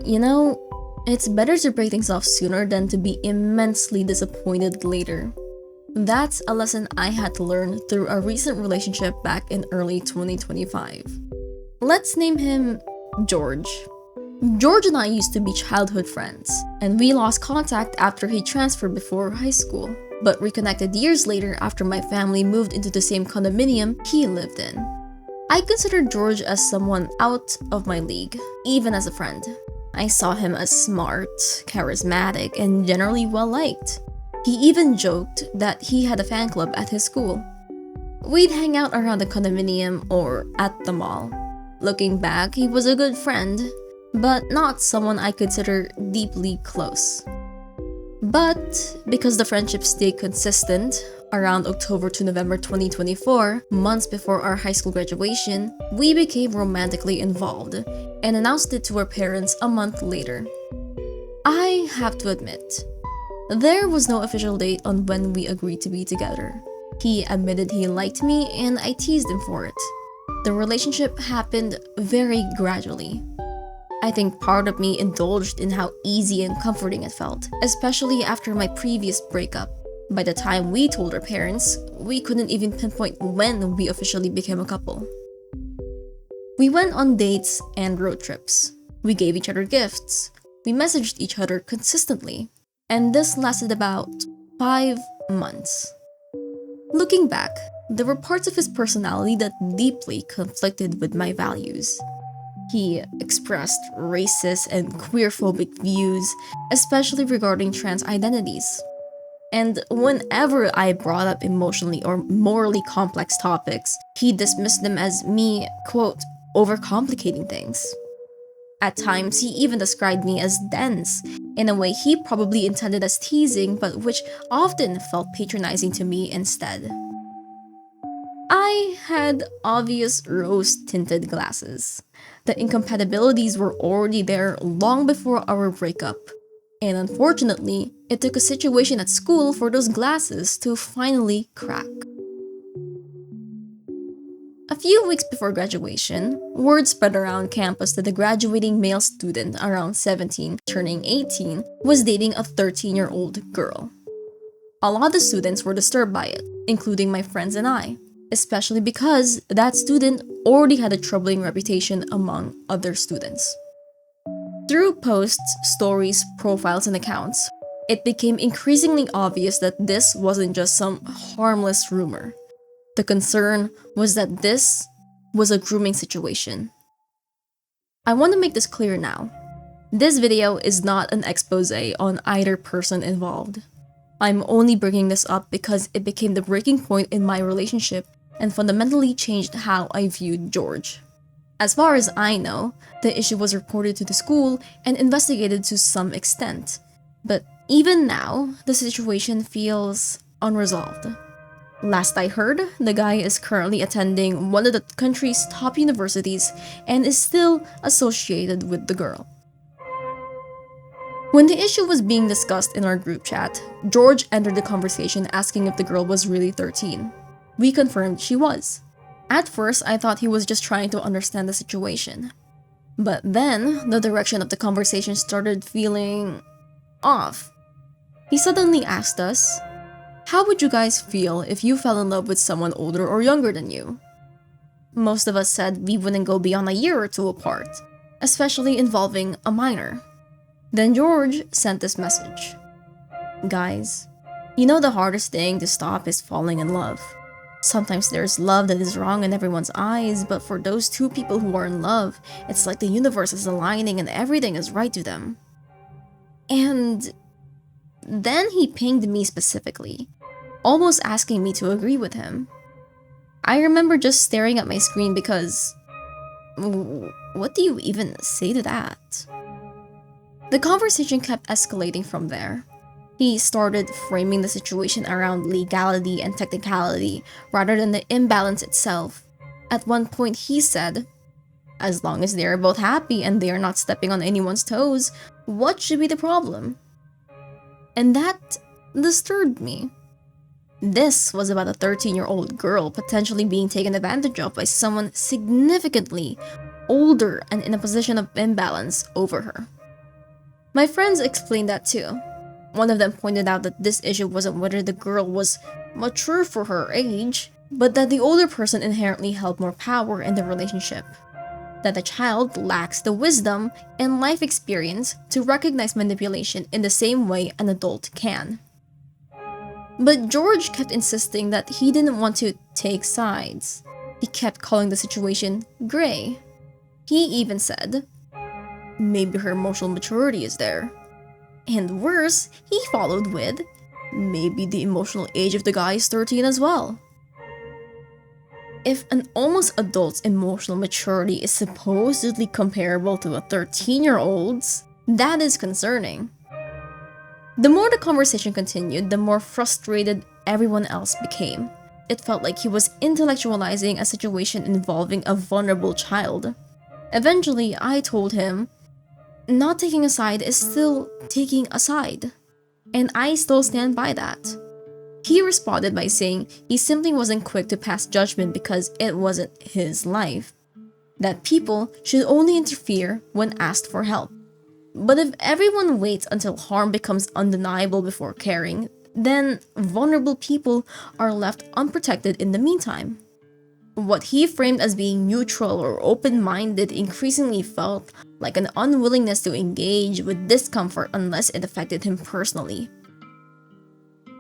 You know, it's better to break things off sooner than to be immensely disappointed later. That's a lesson I had to learn through a recent relationship back in early 2025. Let's name him George. George and I used to be childhood friends, and we lost contact after he transferred before high school, but reconnected years later after my family moved into the same condominium he lived in. I considered George as someone out of my league, even as a friend. I saw him as smart, charismatic, and generally well-liked. He even joked that he had a fan club at his school. We'd hang out around the condominium or at the mall. Looking back, he was a good friend, but not someone I consider deeply close. But because the friendship stayed consistent, around October to November 2024, months before our high school graduation, we became romantically involved and announced it to our parents a month later. I have to admit, there was no official date on when we agreed to be together. He admitted he liked me and I teased him for it. The relationship happened very gradually. I think part of me indulged in how easy and comforting it felt, especially after my previous breakup. By the time we told our parents, we couldn't even pinpoint when we officially became a couple. We went on dates and road trips. We gave each other gifts. We messaged each other consistently. And this lasted about 5 months. Looking back, there were parts of his personality that deeply conflicted with my values. He expressed racist and queerphobic views, especially regarding trans identities. And whenever I brought up emotionally or morally complex topics, he dismissed them as me, quote, overcomplicating things. At times, he even described me as dense, in a way he probably intended as teasing, but which often felt patronizing to me instead. I had obvious rose-tinted glasses. The incompatibilities were already there long before our breakup. And unfortunately, it took a situation at school for those glasses to finally crack. A few weeks before graduation, word spread around campus that the graduating male student around 17, turning 18, was dating a 13-year-old girl. A lot of students were disturbed by it, including my friends and I, especially because that student already had a troubling reputation among other students. Through posts, stories, profiles, and accounts, it became increasingly obvious that this wasn't just some harmless rumor. The concern was that this was a grooming situation. I want to make this clear now. This video is not an expose on either person involved. I'm only bringing this up because it became the breaking point in my relationship and fundamentally changed how I viewed George. As far as I know, the issue was reported to the school and investigated to some extent. But even now, the situation feels unresolved. Last I heard, the guy is currently attending one of the country's top universities and is still associated with the girl. When the issue was being discussed in our group chat, George entered the conversation asking if the girl was really 13. We confirmed she was. At first, I thought he was just trying to understand the situation. But then, the direction of the conversation started feeling off. He suddenly asked us, "How would you guys feel if you fell in love with someone older or younger than you?" Most of us said we wouldn't go beyond a year or two apart, especially involving a minor. Then George sent this message. "Guys, you know the hardest thing to stop is falling in love. Sometimes there's love that is wrong in everyone's eyes, but for those two people who are in love, it's like the universe is aligning and everything is right to them." And then he pinged me specifically, almost asking me to agree with him. I remember just staring at my screen because, what do you even say to that? The conversation kept escalating from there. He started framing the situation around legality and technicality rather than the imbalance itself. At one point he said, "As long as they are both happy and they are not stepping on anyone's toes, what should be the problem?" And that disturbed me. This was about a 13-year-old girl potentially being taken advantage of by someone significantly older and in a position of imbalance over her. My friends explained that too. One of them pointed out that this issue wasn't whether the girl was mature for her age, but that the older person inherently held more power in the relationship. That the child lacks the wisdom and life experience to recognize manipulation in the same way an adult can. But George kept insisting that he didn't want to take sides. He kept calling the situation gray. He even said, maybe her emotional maturity is there. And worse, he followed with, maybe the emotional age of the guy is 13 as well. If an almost adult's emotional maturity is supposedly comparable to a 13-year-old's, that is concerning. The more the conversation continued, the more frustrated everyone else became. It felt like he was intellectualizing a situation involving a vulnerable child. Eventually, I told him, not taking a side is still taking a side, and I still stand by that. He responded by saying he simply wasn't quick to pass judgment because it wasn't his life, that people should only interfere when asked for help. But if everyone waits until harm becomes undeniable before caring, then vulnerable people are left unprotected in the meantime. What he framed as being neutral or open-minded increasingly felt like an unwillingness to engage with discomfort unless it affected him personally.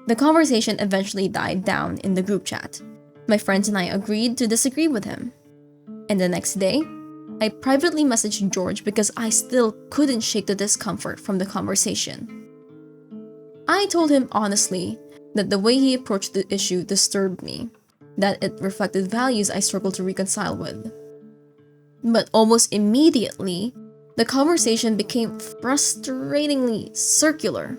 The conversation eventually died down in the group chat. My friends and I agreed to disagree with him. And the next day, I privately messaged George because I still couldn't shake the discomfort from the conversation. I told him honestly that the way he approached the issue disturbed me, that it reflected values I struggled to reconcile with. But almost immediately, the conversation became frustratingly circular.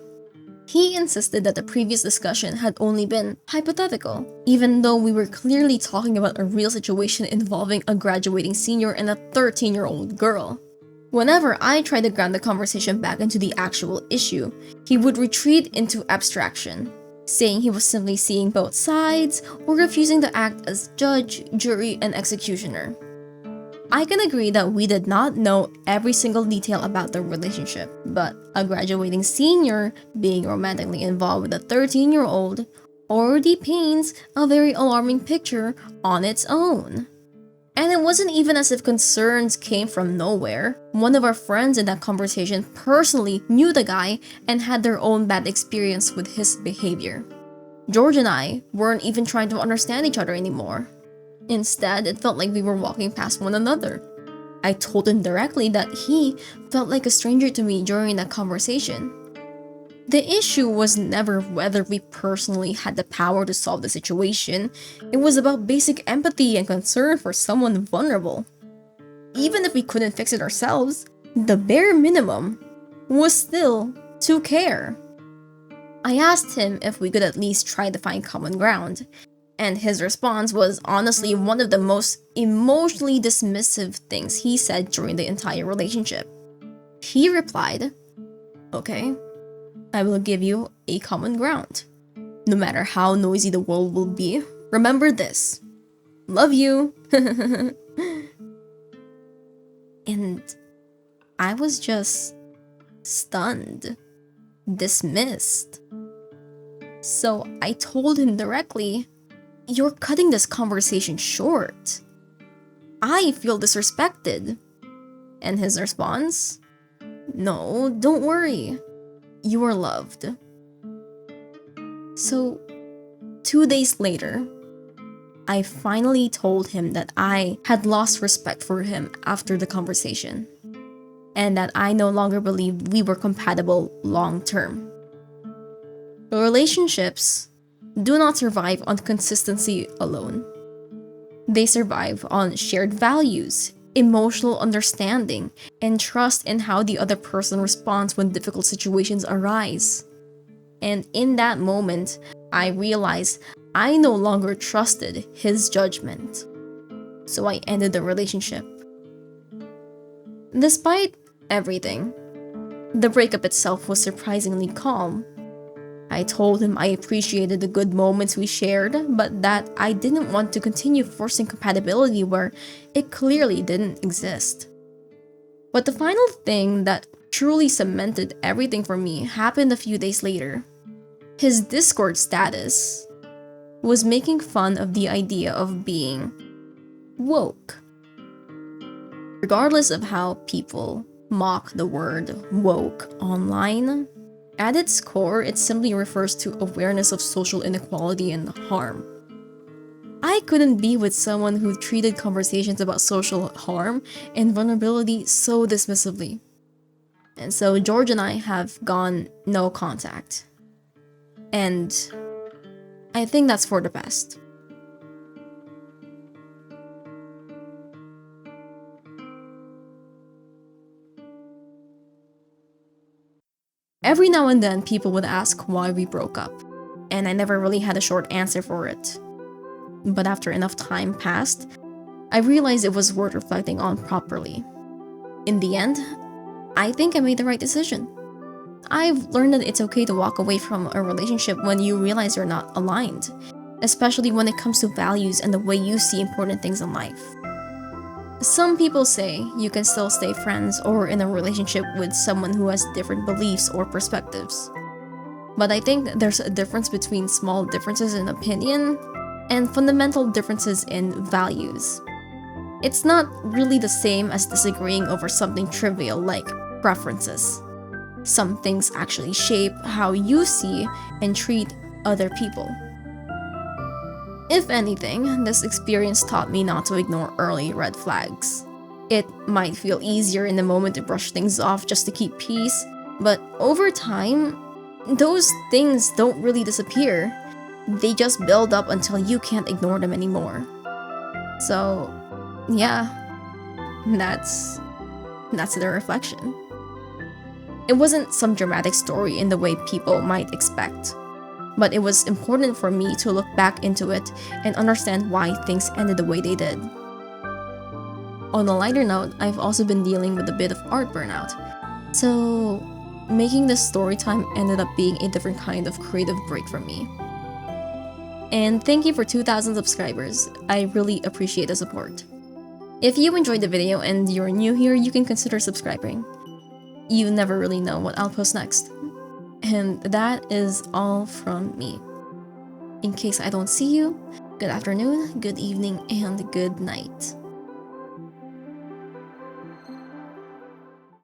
He insisted that the previous discussion had only been hypothetical, even though we were clearly talking about a real situation involving a graduating senior and a 13-year-old girl. Whenever I tried to ground the conversation back into the actual issue, he would retreat into abstraction, saying he was simply seeing both sides or refusing to act as judge, jury, and executioner. I can agree that we did not know every single detail about their relationship, but a graduating senior being romantically involved with a 13-year-old already paints a very alarming picture on its own. And it wasn't even as if concerns came from nowhere. One of our friends in that conversation personally knew the guy and had their own bad experience with his behavior. George and I weren't even trying to understand each other anymore. Instead, it felt like we were walking past one another. I told him directly that he felt like a stranger to me during that conversation. The issue was never whether we personally had the power to solve the situation. It was about basic empathy and concern for someone vulnerable. Even if we couldn't fix it ourselves, the bare minimum was still to care. I asked him if we could at least try to find common ground, and his response was honestly one of the most emotionally dismissive things he said during the entire relationship. He replied, "Okay, I will give you a common ground. No matter how noisy the world will be, remember this. Love you." And I was just stunned, dismissed. So I told him directly, "You're cutting this conversation short. I feel disrespected." And his response, "No, don't worry. You are loved." So 2 days later, I finally told him that I had lost respect for him after the conversation, and that I no longer believed we were compatible long term. Relationships do not survive on consistency alone. They survive on shared values, emotional understanding, and trust in how the other person responds when difficult situations arise. And in that moment, I realized I no longer trusted his judgment. So I ended the relationship. Despite everything, the breakup itself was surprisingly calm. I told him I appreciated the good moments we shared, but that I didn't want to continue forcing compatibility where it clearly didn't exist. But the final thing that truly cemented everything for me happened a few days later. His Discord status was making fun of the idea of being woke. Regardless of how people mock the word woke online, at its core, it simply refers to awareness of social inequality and harm. I couldn't be with someone who treated conversations about social harm and vulnerability so dismissively. And so George and I have gone no contact. And I think that's for the best. Every now and then, people would ask why we broke up, and I never really had a short answer for it. But after enough time passed, I realized it was worth reflecting on properly. In the end, I think I made the right decision. I've learned that it's okay to walk away from a relationship when you realize you're not aligned, especially when it comes to values and the way you see important things in life. Some people say you can still stay friends or in a relationship with someone who has different beliefs or perspectives. But I think there's a difference between small differences in opinion and fundamental differences in values. It's not really the same as disagreeing over something trivial like preferences. Some things actually shape how you see and treat other people. If anything, this experience taught me not to ignore early red flags. It might feel easier in the moment to brush things off just to keep peace, but over time, those things don't really disappear. They just build up until you can't ignore them anymore. So, yeah, that's the reflection. It wasn't some dramatic story in the way people might expect, but it was important for me to look back into it and understand why things ended the way they did. On a lighter note, I've also been dealing with a bit of art burnout, so making this story time ended up being a different kind of creative break for me. And thank you for 2,000 subscribers. I really appreciate the support. If you enjoyed the video and you're new here, you can consider subscribing. You never really know what I'll post next. And that is all from me. In case I don't see you, good afternoon, good evening, and good night.